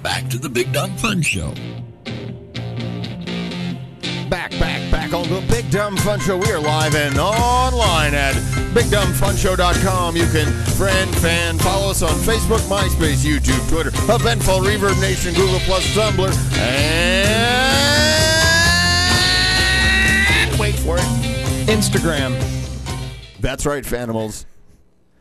back to the Big Dumb Fun Show. Back on the Big Dumb Fun Show. We are live and online at BigDumbFunShow.com. You can friend, fan, follow us on Facebook, MySpace, YouTube, Twitter, Eventful, Reverb Nation, Google+, Tumblr, and wait for it, Instagram. That's right, Fanimals.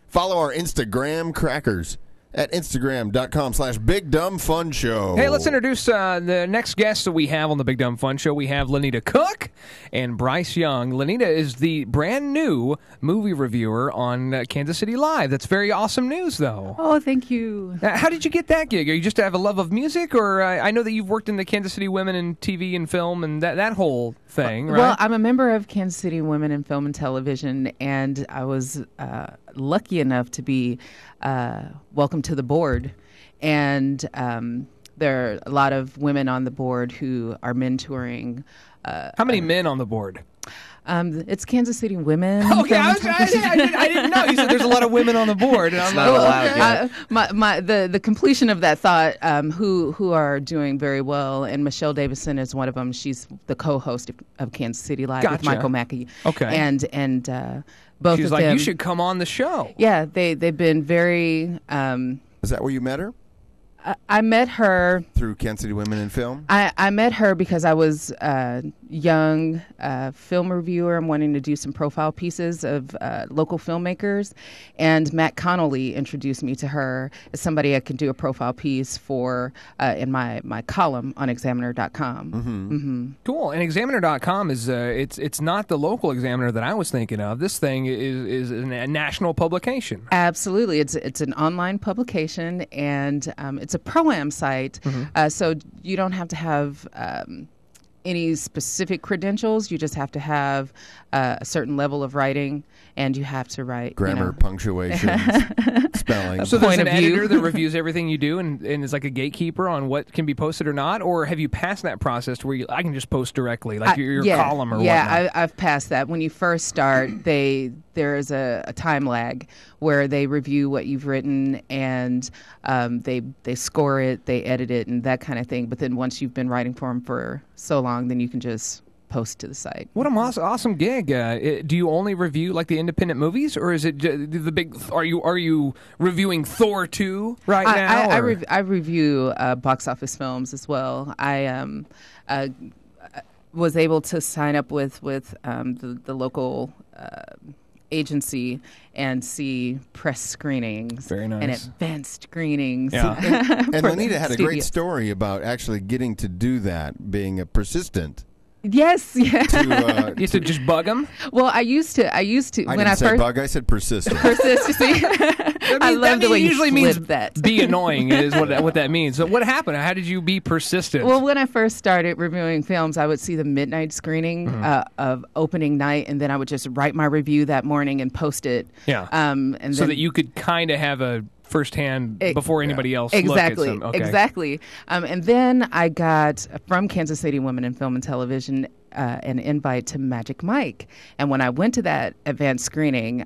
Follow our Instagram crackers at Instagram.com/BigDumbFunShow. Hey, let's introduce the next guest that we have on the Big Dumb Fun Show. We have Lonita Cook and Bryce Young. Lonita is the brand new movie reviewer on Kansas City Live. That's very awesome news, though. Oh, thank you. How did you get that gig? Are you just have a love of music, or I know that you've worked in the Kansas City Women in TV and film and that whole thing, right? Well, I'm a member of Kansas City Women in Film and Television, and I was lucky enough to be welcomed to the board. And there are a lot of women on the board who are mentoring. How many men on the board? It's Kansas City Women. Okay, I didn't know. You said there's a lot of women on the board. And I'm not allowed yet. The completion of that thought, who are doing very well, and Michelle Davidson is one of them. She's the co-host of Kansas City Live with Michael Mackie. Okay. And both She's of like, them, you should come on the show. Yeah, they've been very. Is that where you met her? I met her Through Kansas City Women in Film? I met her because I was a young film reviewer and wanting to do some profile pieces of local filmmakers. And Matt Connolly introduced me to her as somebody I could do a profile piece for in my column on Examiner.com. Mm-hmm. Mm-hmm. Cool. And Examiner.com is it's not the local Examiner that I was thinking of. This thing is a national publication. Absolutely. It's an online publication, and it's a pro-am site, so you don't have to have any specific credentials. You just have to have a certain level of writing, and you have to write Grammar, punctuation, spelling. So there's Point an of view. editor that reviews everything you do and is like a gatekeeper on what can be posted or not? Or have you passed that process to where I can just post directly, like your column or whatnot? Yeah, I've passed that. When you first start, there's a time lag where they review what you've written, and they score it, they edit it, and that kind of thing. But then once you've been writing for them for so long, then you can just post to the site. What an awesome gig! Do you only review like the independent movies, or is it the big? Are you reviewing Thor 2 right now? I review box office films as well. I was able to sign up with the local agency and see press screenings. Very nice. And advanced screenings. Yeah. And Lonita had a great story about actually getting to do that, being a persistent. Yes, yeah. You used to just bug them? Well, I used to. I didn't say bug, I said persistent. Persistency. I love the way you usually flip means that. Be annoying is what that means. So what happened? How did you be persistent? Well, when I first started reviewing films, I would see the midnight screening of opening night, and then I would just write my review that morning and post it. Yeah. And so then, that you could kind of have a firsthand before anybody else exactly, look at some. Okay. Exactly. And then I got, from Kansas City Women in Film and Television, an invite to Magic Mike. And when I went to that advanced screening,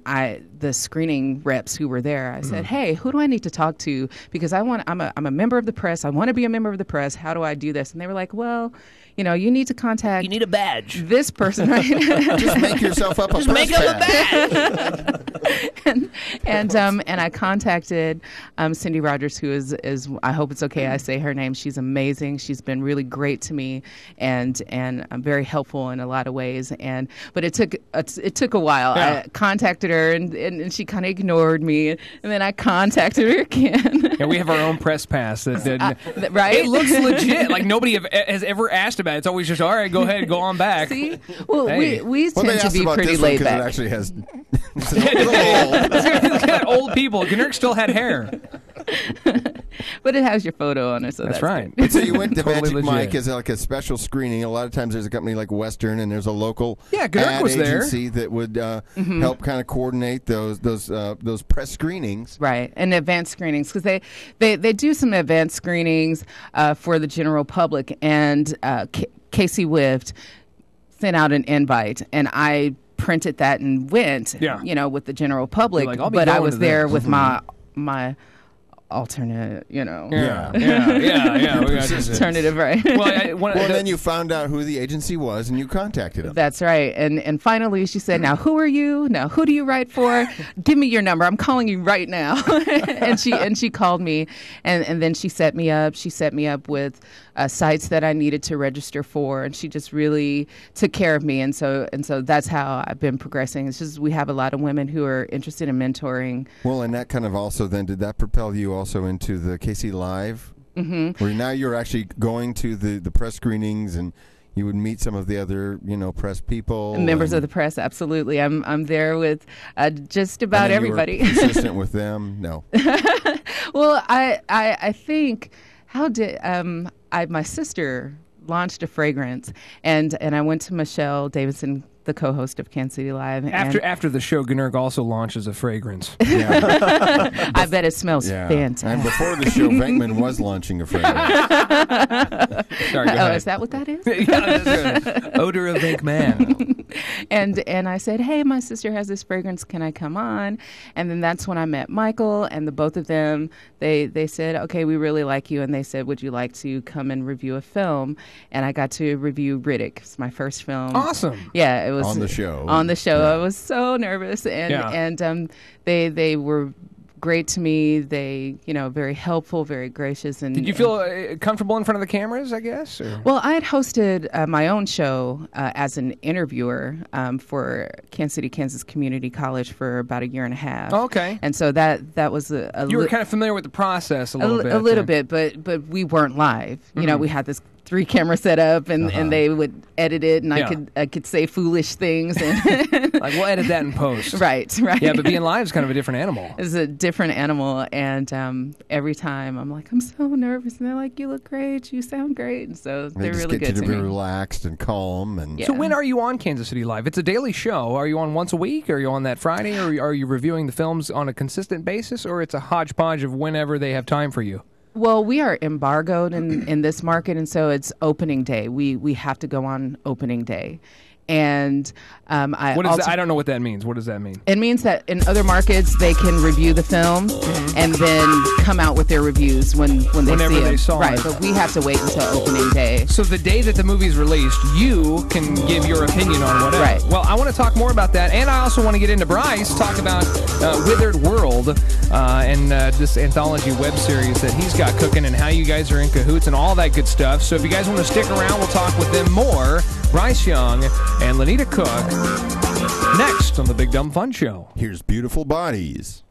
the screening reps who were there, I said, hey, who do I need to talk to? Because I'm a member of the press. I want to be a member of the press. How do I do this? And they were like, well, you need to contact... You need a badge. This person, right? Just make yourself up a Just make up a badge. And I contacted Cindy Rogers, who is I hope it's okay I say her name. She's amazing. She's been really great to me and very helpful in a lot of ways. But it took a while. Yeah. I contacted her and she kind of ignored me, and then I contacted her again. Yeah, we have our own press pass. Right? It looks legit. Like nobody has ever asked about it. It's always just, all right, go ahead, go on back. See? Well, Hey. we tend to be pretty laid back. It actually has... Look at that old people. Gnurk still had hair. But it has your photo on it, so that's right. good. So you went to Totally Magic Mike legit. as like a special screening. A lot of times there's a company like Western, and there's a local Gnurk ad was there. agency that would help kind of coordinate those press screenings. Right, and advanced screenings, because they do some advanced screenings for the general public, and KCWiFT sent out an invite, and I printed that and went, with the general public. You're like, I'll be but I going was to there this. with my alternate, Yeah. We got alternative, right? Well, then you found out who the agency was, and you contacted them. That's right. And finally, she said, "Now, who are you? Now, who do you write for? Give me your number. I'm calling you right now." and she called me, and then she set me up. She set me up with sites that I needed to register for, and she just really took care of me. And so that's how I've been progressing. It's just we have a lot of women who are interested in mentoring. Well, and that kind of also then did that propel you also into the KC Live, where now you're actually going to the press screenings and you would meet some of the other, press people. Members of the press, absolutely. I'm there with just about everybody. You were consistent with them? No. Well, I think, how did my sister launched a fragrance, and I went to Michelle Davidson, the co-host of Kansas City Live. After the show, Gnerg also launches a fragrance. Yeah. I bet it smells fantastic. And before the show, Venkman was launching a fragrance. Sorry, go ahead. Is that what that is? Yeah, that's odor of Venkman. And I said, hey, my sister has this fragrance. Can I come on? And then that's when I met Michael, and the both of them, they said, okay, we really like you. And they said, would you like to come and review a film? And I got to review Riddick. It's my first film. Awesome. Yeah, it was on the show. Yeah. I was so nervous, and they were great to me. They, very helpful, very gracious. And did you feel comfortable in front of the cameras, I guess? Or? Well, I had hosted my own show as an interviewer for Kansas City, Kansas Community College for about a year and a half. Oh, okay. And so that was you were kind of familiar with the process a little bit. A little bit, but we weren't live. We had this 3-camera setup, and they would edit it, and I could say foolish things, and like we'll edit that in post. Right. Yeah, but being live is kind of a different animal. It's a different animal, and every time I'm like, I'm so nervous, and they're like, you look great, you sound great, and so they're really good to me. They just get you to be relaxed and calm. And So when are you on Kansas City Live? It's a daily show. Are you on once a week? Are you on that Friday? Or are you reviewing the films on a consistent basis? Or it's a hodgepodge of whenever they have time for you? Well, we are embargoed in this market, and so it's opening day. We have to go on opening day. And I don't know what that means. What does that mean? It means that in other markets they can review the film and then come out with their reviews whenever they saw it. Right, but we have to wait until opening day. So the day that the movie's released, you can give your opinion on whatever. Right. Well, I want to talk more about that, and I also want to get into Bryce, talk about Withered World and this anthology web series that he's got cooking and how you guys are in cahoots and all that good stuff. So if you guys want to stick around, we'll talk with them more. Bryce Young and Lonita Cook next on the Big Dumb Fun Show. Here's Beautiful Bodies.